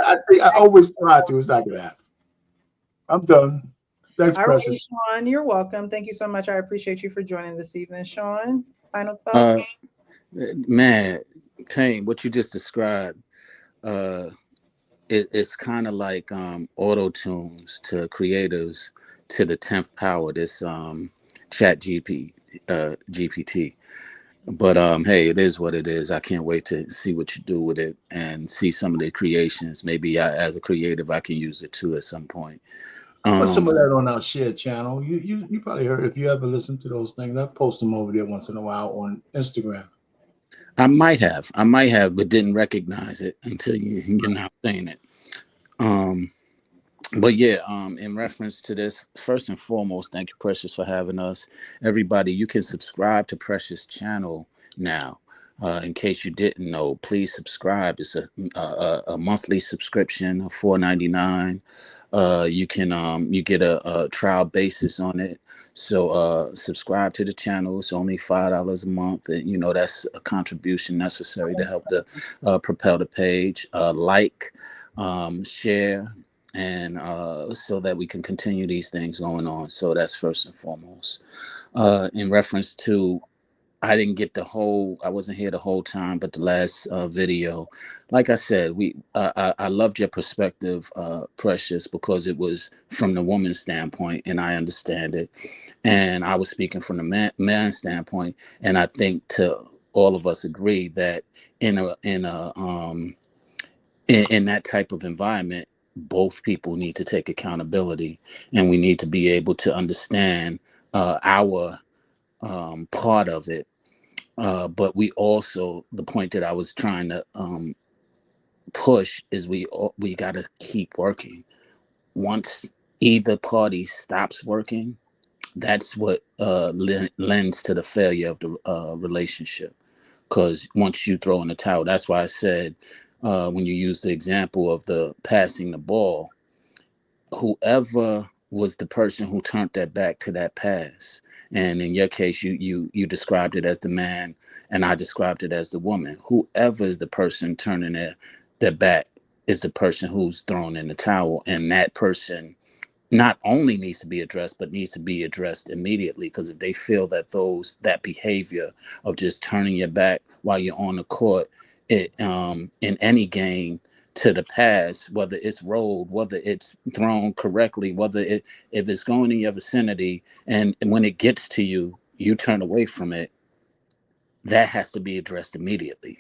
I think I always try to. It's not gonna happen. I'm done. Thanks, all Precious. Right, Sean, you're welcome. Thank you so much. I appreciate you for joining this evening, Sean. Final thoughts? Man, Kane, what you just described, it's kind of like auto tunes to creatives to the 10th power. This Chat GPT. But hey, it is what it is. I can't wait to see what you do with it and see some of the creations. Maybe as a creative, I can use it too at some point. Put some of that on our shared channel. You probably heard, if you ever listen to those things, I post them over there once in a while on Instagram. I might have, but didn't recognize it until you're not saying it. But yeah, in reference to this, first and foremost, thank you, Precious, for having us. Everybody, you can subscribe to Precious channel now. In case you didn't know, please subscribe. It's a monthly subscription of $4.99. You can you get a trial basis on it. So subscribe to the channel. It's only $5 a month, and that's a contribution necessary to help the propel the page. Like, share, and so that we can continue these things going on. So that's first and foremost. In reference to, I didn't get I wasn't here the whole time, but the last video, like I said, I loved your perspective, Precious, because it was from the woman's standpoint, and I understand it. And I was speaking from the man standpoint, and I think to all of us agree that in that type of environment, both people need to take accountability, and we need to be able to understand our part of it. But we also, the point that I was trying to push is we got to keep working. Once either party stops working, that's what lends to the failure of the relationship. Because once you throw in the towel, that's why I said when you use the example of the passing the ball, whoever was the person who turned their back to that pass, and in your case, you described it as the man, and I described it as the woman. Whoever is the person turning their back is the person who's thrown in the towel, and that person not only needs to be addressed, but needs to be addressed immediately. Because if they feel that that behavior of just turning your back while you're on the court, in any game, to the pass, whether it's rolled, whether it's thrown correctly, if it's going in your vicinity, and when it gets to you, you turn away from it, that has to be addressed immediately.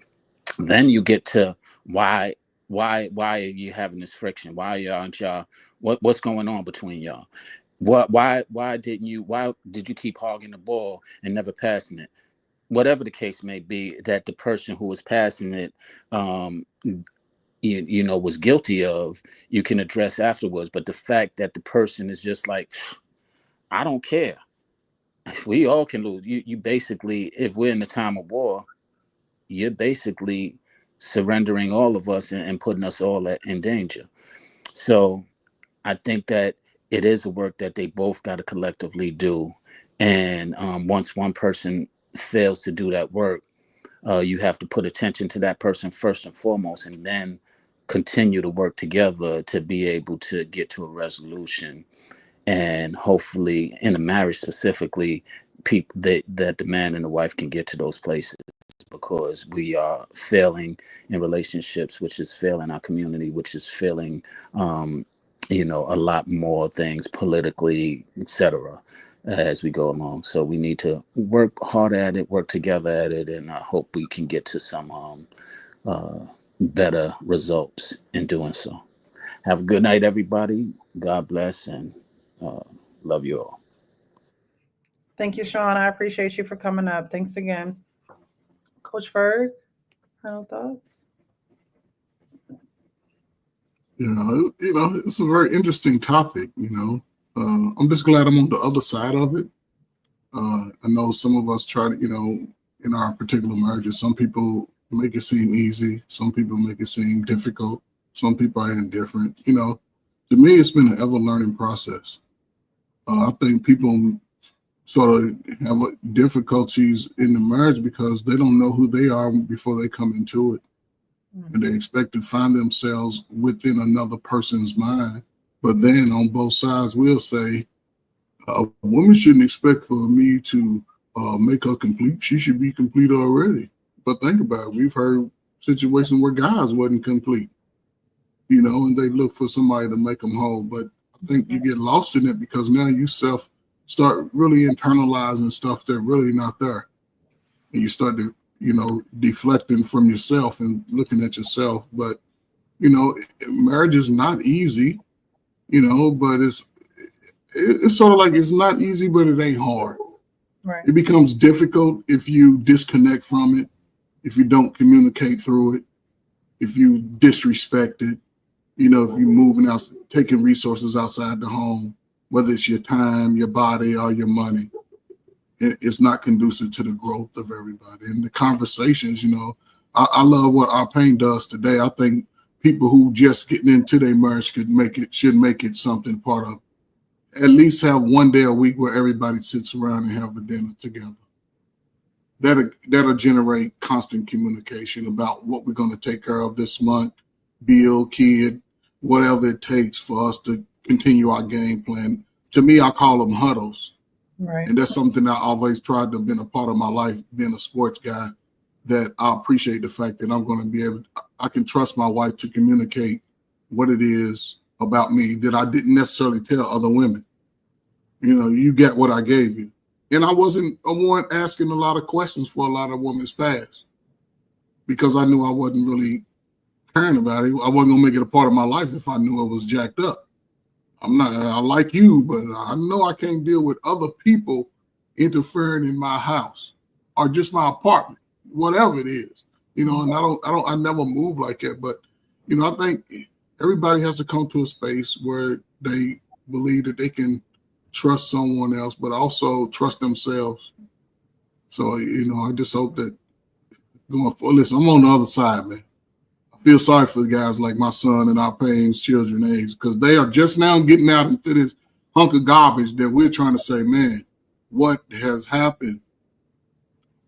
Then you get to why are you having this friction? Why aren't y'all, what's going on between y'all? Why did you keep hogging the ball and never passing it? Whatever the case may be, that the person who was passing it was guilty of, you can address afterwards. But the fact that the person is just like, I don't care, we all can lose. You basically, if we're in the time of war, you're basically surrendering all of us and putting us all in danger. So I think that it is a work that they both got to collectively do. And once one person fails to do that work, you have to put attention to that person first and foremost, and then continue to work together to be able to get to a resolution. And hopefully in a marriage specifically, that the man and the wife can get to those places, because we are failing in relationships, which is failing our community, which is failing a lot more things politically, etc., as we go along. So we need to work hard at it, work together at it, and I hope we can get to some better results in doing so. Have a good night, everybody. God bless, and love you all. Thank you, Sean. I appreciate you for coming up. Thanks again. Coach Ferg, final thoughts? It's a very interesting topic. I'm just glad I'm on the other side of it. I know some of us try to, in our particular marriages, some people make it seem easy. Some people make it seem difficult. Some people are indifferent. To me, it's been an ever learning process. I think people sort of have difficulties in the marriage because they don't know who they are before they come into it. Mm-hmm. And they expect to find themselves within another person's mind. But then on both sides, we'll say, a woman shouldn't expect for me to make her complete. She should be complete already. But think about it. We've heard situations where guys wasn't complete, and they look for somebody to make them whole. But I think you get lost in it because now you start really internalizing stuff that's really not there. And you start to, deflecting from yourself and looking at yourself. But, marriage is not easy, but it's sort of like it's not easy, but it ain't hard. Right. It becomes difficult if you disconnect from it, if you don't communicate through it, if you disrespect it, if you're moving out, taking resources outside the home, whether it's your time, your body, or your money. It's not conducive to the growth of everybody. And the conversations, I love what Our Pain does today. I think people who just getting into their marriage should make it something part of. At least have one day a week where everybody sits around and have a dinner together. That'll generate constant communication about what we're going to take care of this month, build, kid, whatever it takes for us to continue our game plan. To me, I call them huddles. Right. And that's something I always tried to have been a part of my life, being a sports guy, that I appreciate the fact that I'm going to be able, I can trust my wife to communicate what it is about me that I didn't necessarily tell other women. You know, you get what I gave you. And I wasn't a one asking a lot of questions for a lot of women's past because I knew I wasn't really caring about it. I wasn't going to make it a part of my life if I knew it was jacked up. I like you, but I know I can't deal with other people interfering in my house or just my apartment, whatever it is, you know, and I never move like that. But, you know, I think everybody has to come to a space where they believe that they can trust someone else, but also trust themselves. So, you know, I just hope that going forward, listen, I'm on the other side, man. Feel sorry for the guys like my son and our Payne's children age, because they are just now getting out into this hunk of garbage that we're trying to say, man, what has happened?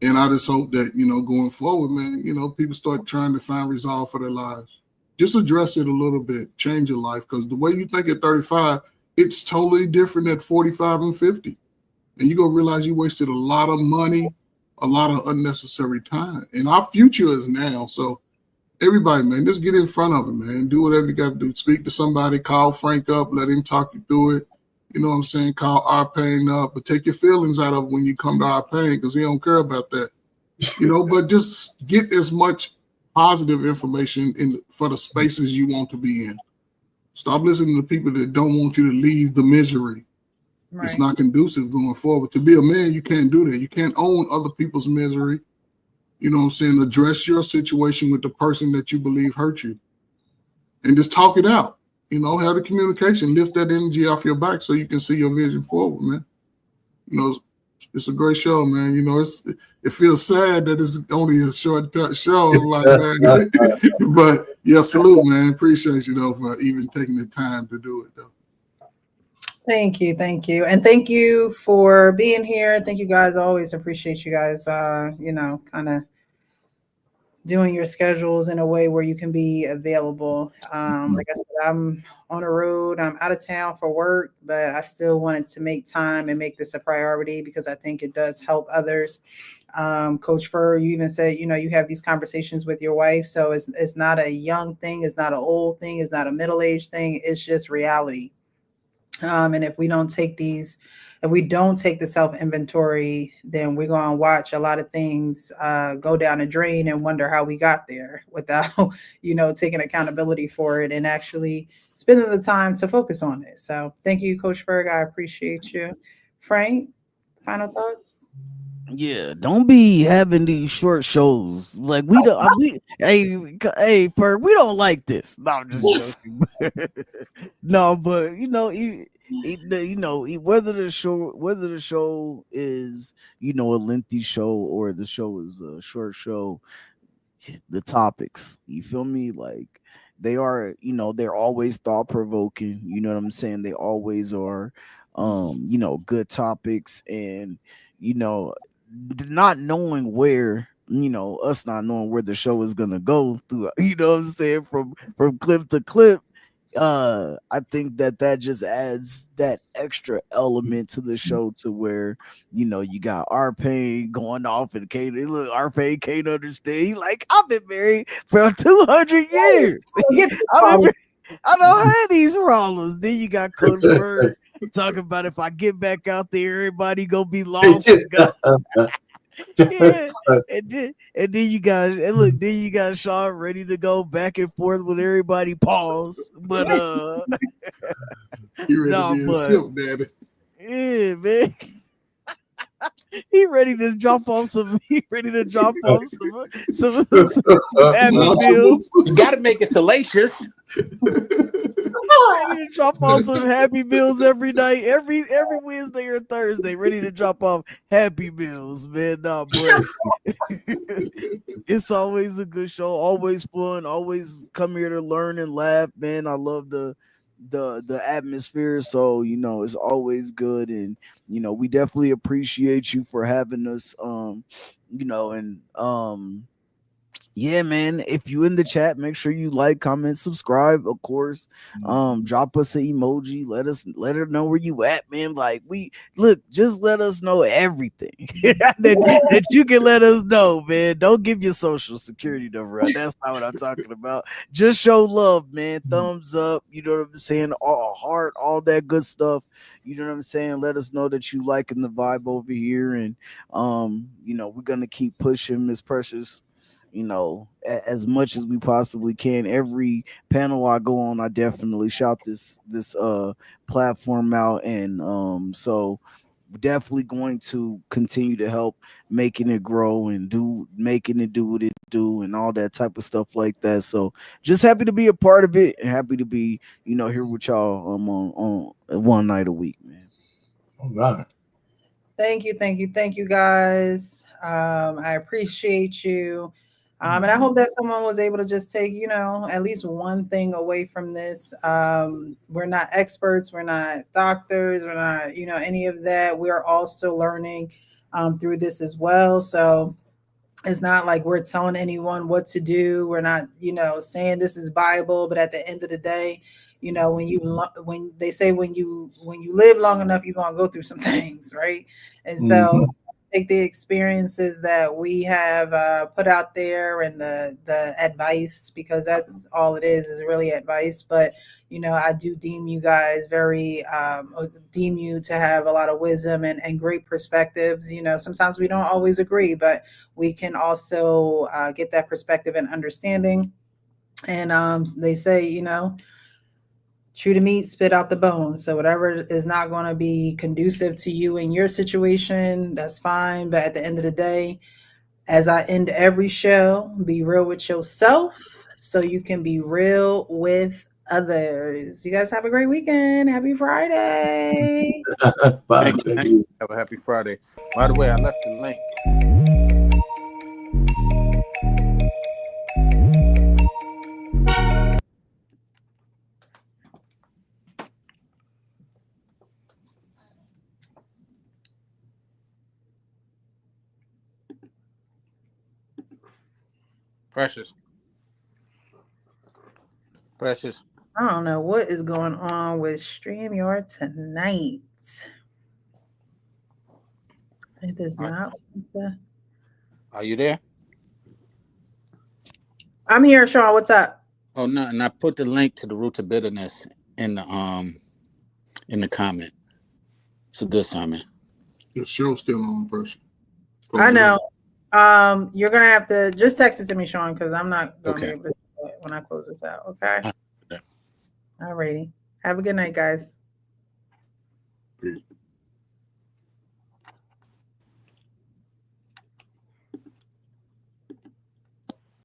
And I just hope that, you know, going forward, man, you know, people start trying to find resolve for their lives. Just address it a little bit, change your life, because the way you think at 35, it's totally different at 45 and 50. And you're going to realize you wasted a lot of money, a lot of unnecessary time. And our future is now. So everybody, man, just get in front of it, man. Do whatever you got to do. Speak to somebody, call Frank up, let him talk you through it. You know what I'm saying? Call our pain up, but take your feelings out of it when you come to our pain, because he don't care about that. You know, but just get as much positive information for the spaces you want to be in. Stop listening to people that don't want you to leave the misery. Right. It's not conducive going forward. To be a man, you can't do that. You can't own other people's misery. You know what I'm saying? Address your situation with the person that you believe hurt you. And just talk it out. You know, have the communication. Lift that energy off your back so you can see your vision forward, man. You know, it's a great show, man. You know, it feels sad that it's only a short show like that. But, yeah, salute, man. Appreciate you, though, for even taking the time to do it, though. Thank you. And thank you for being here. Thank you guys. I always appreciate you guys, you know, kind of doing your schedules in a way where you can be available. Like I said, I'm on the road, I'm out of town for work, but I still wanted to make time and make this a priority because I think it does help others. Coach Furr, you even said, you know, you have these conversations with your wife. So it's not a young thing. It's not an old thing. It's not a middle-aged thing. It's just reality. And if we don't take the self-inventory, then we're going to watch a lot of things go down the drain and wonder how we got there without, you know, taking accountability for it and actually spending the time to focus on it. So thank you, Coach Ferg. I appreciate you. Frank, final thoughts? Yeah, don't be having these short shows. Like we don't. Hey, Ferg, we don't like this. No, I'm just joking. No, but you know, whether the show is, you know, a lengthy show or the show is a short show, the topics, you feel me? Like they are, you know, they're always thought provoking. You know what I'm saying? They always are, you know, good topics, and you know, not knowing where, you know, us not knowing where the show is gonna go through, you know what I'm saying, from clip to clip. I think that just adds that extra element to the show, to where, you know, you got R-Pain going off and Kane. Look, R-Pain can't understand. He like, I've been married for 200 years. I don't have these problems. Then you got Coach Bird talking about, if I get back out there, everybody gonna be lost. Yeah, and then you got Sean ready to go back and forth with everybody. Pause, but you ready to be a simp, daddy? Yeah, man. He ready to drop off some. He ready to drop off some happy meals. You got to make it salacious. Ready to drop off some happy meals every night, every Wednesday or Thursday. Ready to drop off happy meals, man. Nah, but it's always a good show, always fun, always come here to learn and laugh, man. I love the atmosphere, so you know it's always good, and you know we definitely appreciate you for having us, you know, and yeah, man, if you in the chat, make sure you like, comment, subscribe, of course. Drop us an emoji, let her know where you at, man. Like, just let us know everything that you can let us know, man. Don't give your social security number out. That's not what I'm talking about. Just show love, man. Thumbs up, you know what I'm saying? All heart, all that good stuff. You know what I'm saying? Let us know that you liking the vibe over here, and we're gonna keep pushing Miss Precious, as much as we possibly can. Every panel I go on, I definitely shout this platform out, and so definitely going to continue to help making it grow and making it do what it do and all that type of stuff like that. So just happy to be a part of it and happy to be here with y'all on one night a week, man. All right. Thank you guys. I appreciate you. And I hope that someone was able to just take, at least one thing away from this. We're not experts. We're not doctors. We're not, any of that. We are all still learning through this as well. So it's not like we're telling anyone what to do. We're not, saying this is Bible. But at the end of the day, when they say when you live long enough, you're gonna go through some things, right? And so take the experiences that we have put out there and the advice, because that's all it is really advice. But I do deem you guys deem you to have a lot of wisdom and great perspectives. Sometimes we don't always agree, but we can also get that perspective and understanding. And they say, chew the meat, spit out the bones. So whatever is not going to be conducive to you in your situation, that's fine. But at the end of the day, as I end every show, be real with yourself so you can be real with others. You guys have a great weekend. Happy Friday. Bye. Thank you. Have a happy Friday. By the way, I left the link. Precious. I don't know what is going on with StreamYard tonight. It does not. Are you there? I'm here, Sean. What's up? Oh no, and I put the link to the Root to Bitterness in the comment. It's a good sermon. The show's still on, person. I know. You're gonna have to just text it to me, Sean, because I'm not gonna be able to do it when I close this out. Okay. All righty. Have a good night, guys. Peace.